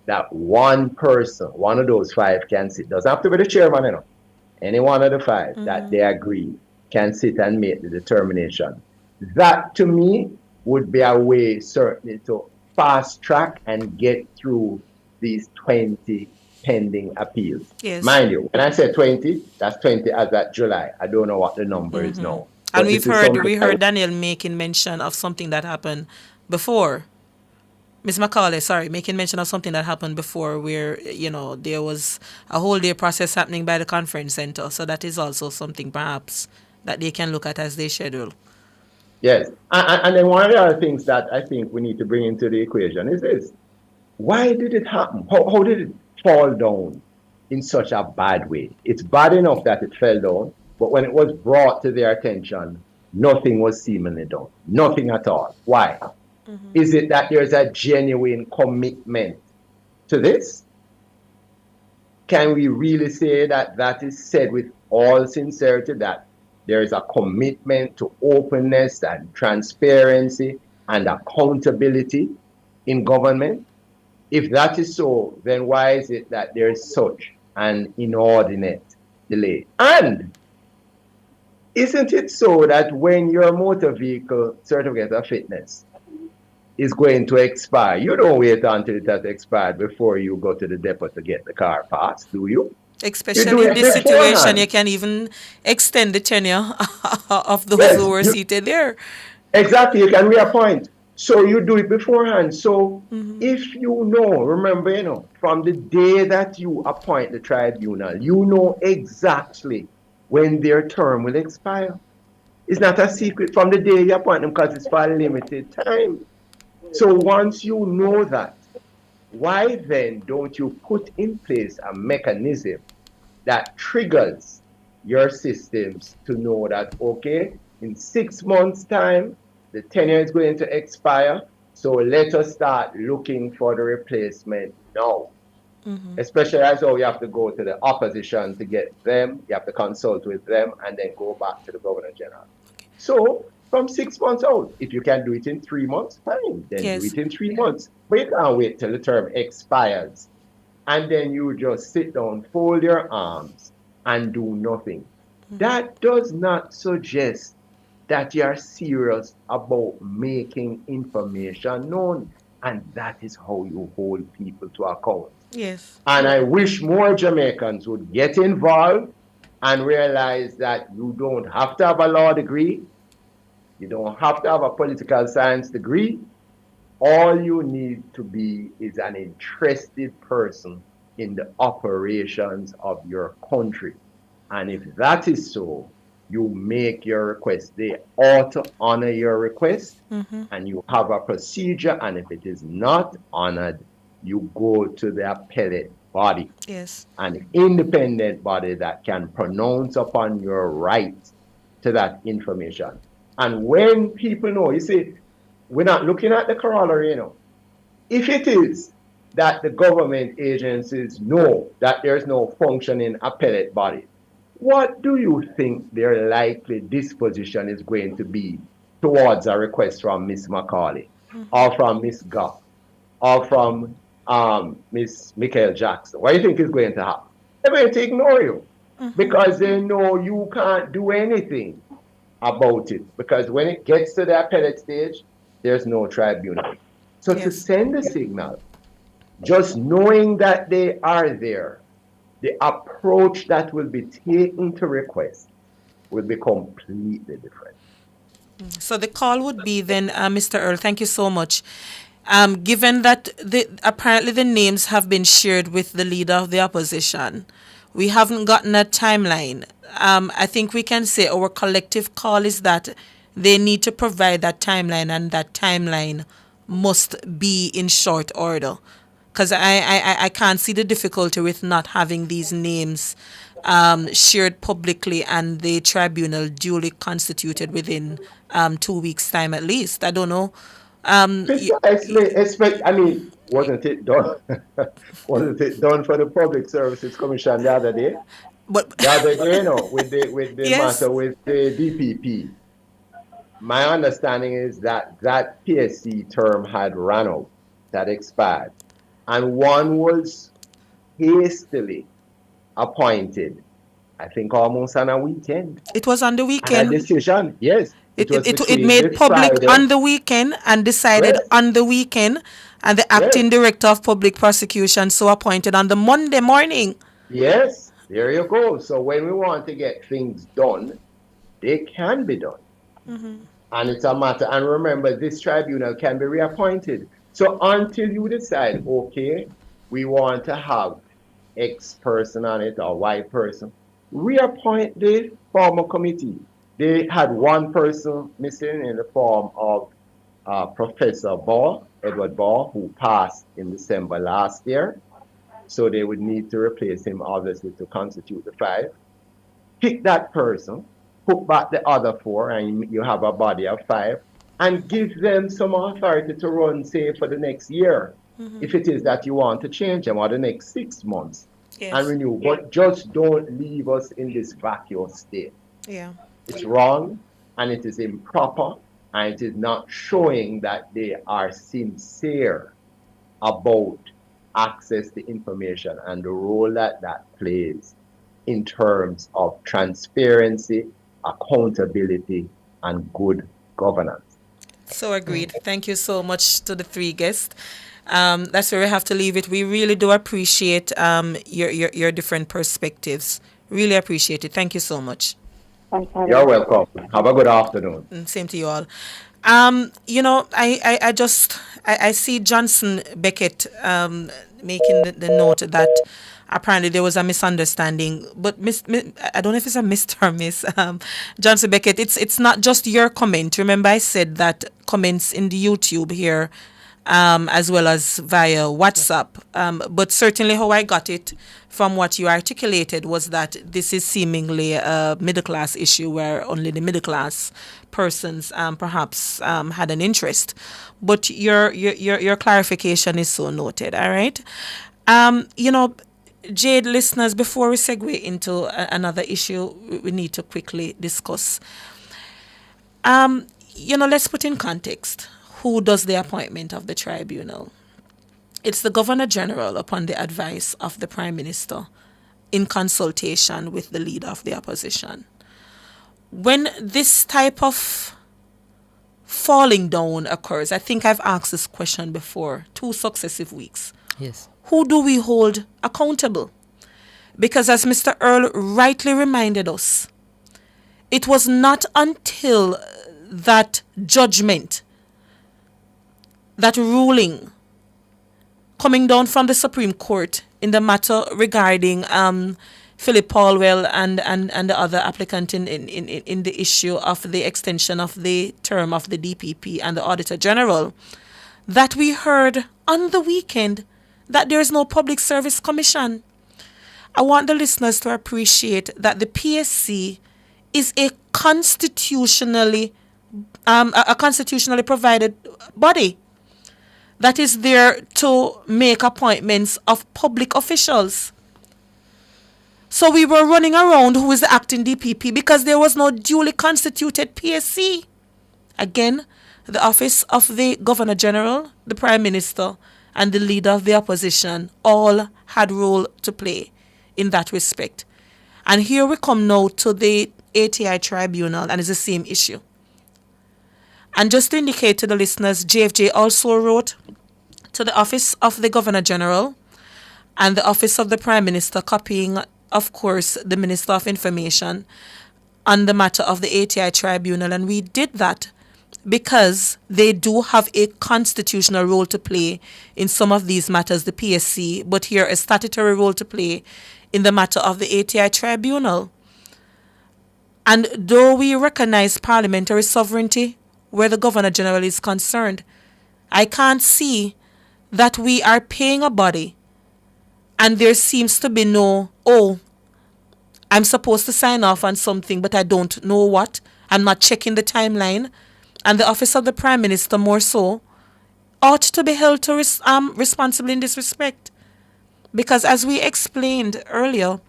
that one person, one of those 5 can sit, doesn't have to be the chairman, you know, any one of the 5 that they agree can sit and make the determination. That, to me, would be a way certainly to fast track and get through these 20 pending appeals. Yes. Mind you, when I say 20, that's 20 as at July. I don't know what the number is now. And But we heard Daniel making mention of something that happened before. Ms. Macaulay, sorry, making mention of something that happened before where, you know, there was a whole day process happening by the conference center. So that is also something perhaps that they can look at as they schedule. Yes. And then one of the other things that I think we need to bring into the equation is this. Why did it happen? How did it fall down in such a bad way? It's bad enough that it fell down, but when it was brought to their attention, nothing was seemingly done. Nothing at all. Why? Is it that there's a genuine commitment to this? Can we really say that that is said with all sincerity, that there is a commitment to openness and transparency and accountability in government? If that is so, then why is it that there is such an inordinate delay? And isn't it so that when your motor vehicle certificate of fitness is going to expire, you don't wait until it has expired before you go to the depot to get the car passed, do you? Especially in this situation, you can even extend the tenure of those who were seated there. Exactly, you can reappoint. So you do it beforehand. So if you know, remember, you know, from the day that you appoint the tribunal, you know exactly when their term will expire. It's not a secret from the day you appoint them because it's for a limited time. So once you know that, why then don't you put in place a mechanism that triggers your systems to know that, okay, in 6 months' time, the tenure is going to expire, so let us start looking for the replacement now. Especially as though you have to go to the opposition to get them, you have to consult with them, and then go back to the Governor General. So from 6 months out, if you can do it in 3 months, fine, then do it in 3 months. But you can't wait till the term expires, and then you just sit down, fold your arms, and do nothing. That does not suggest that you are serious about making information known. And that is how you hold people to account. Yes. And I wish more Jamaicans would get involved and realize that you don't have to have a law degree. You don't have to have a political science degree. All you need to be is an interested person in the operations of your country. And if that is so, you make your request. They ought to honor your request, Mm-hmm. and you have a procedure. And if it is not honored, you go to the appellate body, Yes. an independent body that can pronounce upon your right to that information. And when people know, you see, we're not looking at the corollary, If it is that the government agencies know that there's no functioning appellate body, what do you think their likely disposition is going to be towards a request from Miss Macaulay, or from Miss Goff, or from Miss Michael Jackson? What do you think is going to happen? They're going to ignore you because they know you can't do anything about it. Because when it gets to the appellate stage, there's no tribunal. So to send a signal, just knowing that they are there, the approach that will be taken to request will be completely different. So the call would be then, Mr. Earl, thank you so much. Given that apparently the names have been shared with the leader of the opposition, we haven't gotten a timeline. I think we can say our collective call is that they need to provide that timeline, and that timeline must be in short order. Because I can't see the difficulty with not having these names shared publicly and the tribunal duly constituted within 2 weeks' time at least. I don't know. Precisely. I mean, wasn't it done? Wasn't it done for the Public Services Commission the other day? But the other day, with the Yes. matter with the DPP. My understanding is that PSC term had run out, that expired, and one was hastily appointed. I think almost on a weekend. It was on the weekend. And a decision, yes. It between made this public Friday. on the weekend and decided Yes. on the weekend, and the acting director of public prosecution so appointed on the Monday morning. Yes, there you go. So when we want to get things done, they can be done. And it's a matter, and remember, this tribunal can be reappointed. So until you decide, okay, we want to have X person on it or Y person, reappoint the former committee. They had one person missing in the form of Professor Ball, Edward Ball, who passed in December last year. So they would need to replace him, obviously, to constitute the 5. Pick that person, put back the other 4, and you have a body of 5, and give them some authority to run, say, for the next year, if it is that you want to change them, or the next 6 months, and renew. But just don't leave us in this vacuous state. Yeah. It's wrong, and it is improper, and it is not showing that they are sincere about access to information and the role that plays in terms of transparency, accountability, and good governance. So agreed. Thank you so much to the 3 guests. That's where we have to leave it. We really do appreciate your different perspectives. Really appreciate it. Thank you so much. You're welcome. Have a good afternoon. Same to you all. I see Johnson Beckett making the note that apparently there was a misunderstanding, but I don't know if it's a Mr. or Miss Johnson Beckett. It's not just your comment. Remember, I said that comments in the YouTube here, as well as via WhatsApp. But certainly, how I got it from what you articulated was that this is seemingly a middle class issue where only the middle class persons perhaps had an interest. But your clarification is so noted. All right. Jade, listeners, before we segue into another issue, we need to quickly discuss. Let's put in context. Who does the appointment of the tribunal? It's the Governor General upon the advice of the Prime Minister in consultation with the leader of the opposition. When this type of falling down occurs, I think I've asked this question before, 2 successive weeks. Yes. Who do we hold accountable? Because as Mr. Earl rightly reminded us, it was not until that judgment, that ruling coming down from the Supreme Court in the matter regarding Philip Paulwell and the other applicant in the issue of the extension of the term of the DPP and the Auditor General, that we heard on the weekend that there is no Public Service Commission. I want the listeners to appreciate that the PSC is a constitutionally provided body that is there to make appointments of public officials. So we were running around who is the acting DPP because there was no duly constituted PSC. Again, the office of the Governor General, the Prime Minister, and the leader of the opposition all had role to play in that respect. And here we come now to the ATI Tribunal, and it's the same issue. And just to indicate to the listeners, JFJ also wrote to the office of the Governor General and the office of the Prime Minister, copying, of course, the Minister of Information on the matter of the ATI Tribunal. And we did that because they do have a constitutional role to play in some of these matters, the PSC, but here a statutory role to play in the matter of the ATI Tribunal. And though we recognize parliamentary sovereignty where the Governor General is concerned, I can't see that we are paying a body and there seems to be no, I'm supposed to sign off on something, but I don't know what. I'm not checking the timeline. And the office of the Prime Minister, more so, ought to be held to responsible in this respect. Because as we explained earlier,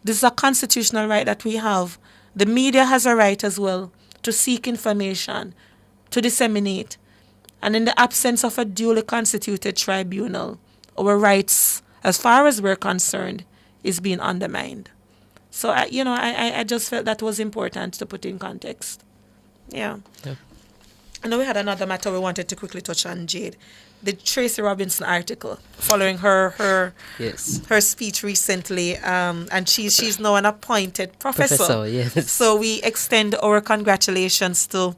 this is a constitutional right that we have. The media has a right as well to seek information, to disseminate. And in the absence of a duly constituted tribunal, our rights, as far as we're concerned, is being undermined. So, I just felt that was important to put in context. Yeah. I know we had another matter we wanted to quickly touch on, Jade. The Tracy Robinson article following her speech recently, and she's now an appointed professor. Yes. So we extend our congratulations to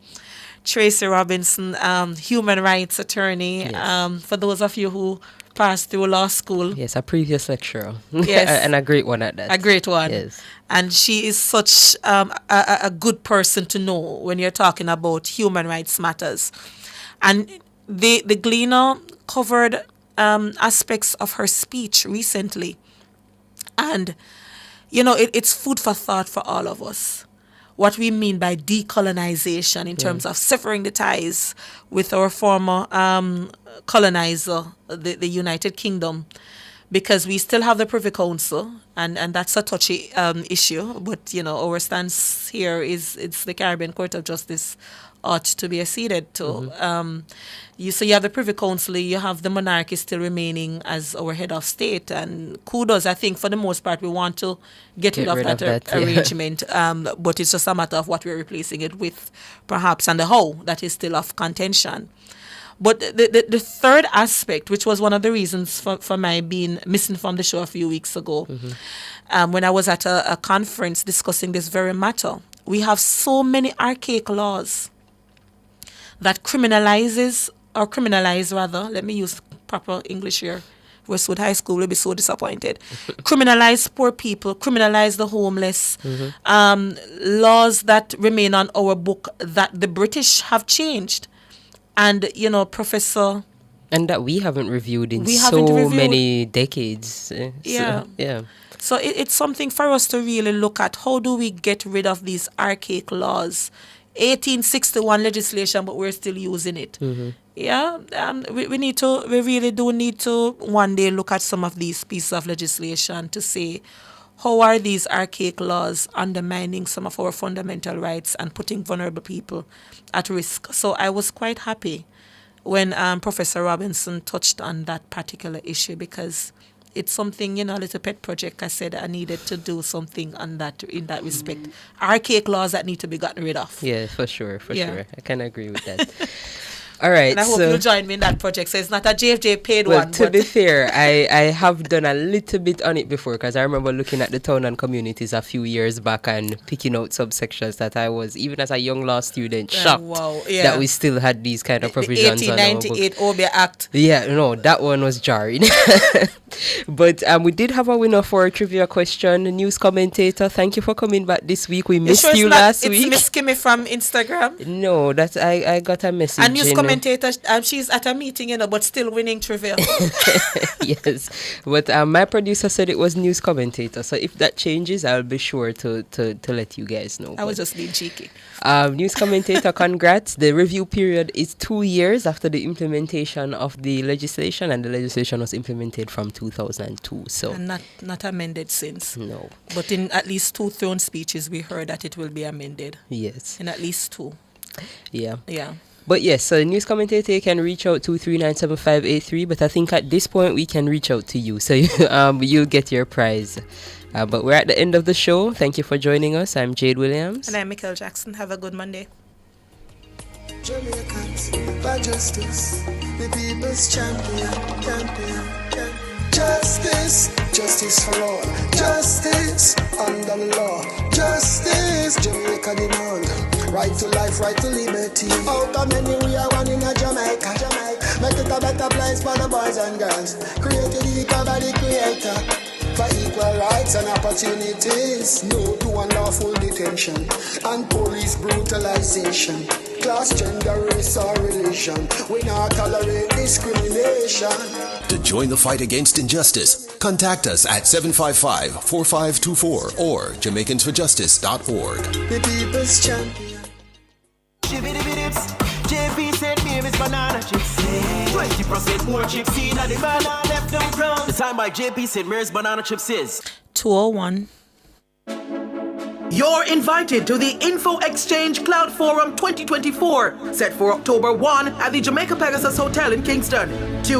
Tracy Robinson, human rights attorney. Yes. For those of you who passed through law school. Yes, a previous lecturer. Yes. And a great one at that. A great one. Yes. And she is such a good person to know when you're talking about human rights matters. And the Gleaner covered aspects of her speech recently. And, it's food for thought for all of us. What we mean by decolonization in terms of severing the ties with our former colonizer, the United Kingdom, because we still have the Privy Council, and that's a touchy issue. But, our stance here is it's the Caribbean Court of Justice ought to be acceded to. Mm-hmm. So you have the Privy Council, you have the monarchy still remaining as our head of state, and kudos, I think for the most part we want to get rid of that arrangement, but it's just a matter of what we're replacing it with perhaps, and the how that is still of contention. But the third aspect, which was one of the reasons for my being missing from the show a few weeks ago, when I was at a conference discussing this very matter, we have so many archaic laws that criminalize, let me use proper English here. Westwood High School will be so disappointed. Criminalize poor people, criminalize the homeless, laws that remain on our book that the British have changed. And, Professor... And that we haven't reviewed in many decades. So it's something for us to really look at. How do we get rid of these archaic laws? 1861 legislation, but we're still using it. We really do need to one day look at some of these pieces of legislation to say, how are these archaic laws undermining some of our fundamental rights and putting vulnerable people at risk? So I was quite happy when Professor Robinson touched on that particular issue, because it's something, a little pet project. I said I needed to do something on that in that respect. Archaic laws that need to be gotten rid of. Yeah, for sure. I can agree with that. All right. And I hope so, you'll join me in that project. So it's not a JFJ paid well, one. to be fair, I have done a little bit on it before because I remember looking at the town and communities a few years back and picking out subsections that I was, even as a young law student, shocked that we still had these kind of provisions. The 1898 OBIA Act. Yeah, no, that one was jarring. But we did have a winner for a trivia question, news commentator. Thank you for coming back this week. We missed you last week. It's Miss Kimmy from Instagram. No, that's I got a message. And news commentator, she's at a meeting, but still winning trivia. Yes, but my producer said it was news commentator. So if that changes, I'll be sure to let you guys know. I was just being cheeky. News commentator, congrats. The review period is 2 years after the implementation of the legislation, and the legislation was implemented from 2002. So and not amended since. No. But in at least 2 throne speeches, we heard that it will be amended. Yes. In at least 2. Yeah. Yeah. But yes, so news commentator, you can reach out to 397583. But I think at this point we can reach out to you, so you'll get your prize. But we're at the end of the show. Thank you for joining us. I'm Jade Williams. And I'm Michael Jackson. Have a good Monday. Jamaicans, for justice, the people's champion. Justice, justice for all. Justice under the law. Justice, Jamaica demand. Right to life, right to liberty. Out of many, we are one in a Jamaica. Make it a better place for the boys and girls. Created equal by the creator. For equal rights and opportunities. No to unlawful detention and police brutalization. Class, gender, race or religion. We not tolerate discrimination. To join the fight against injustice, contact us at 755-4524 or Jamaicans4Justice.org. The people's champion. JP said baby's banana chips. 20% more chips in the banana left on ground. The time by JP said Mary's banana chips is 201. You're invited to the Info Exchange Cloud Forum 2024, set for October 1 at the Jamaica Pegasus Hotel in Kingston. Tune in.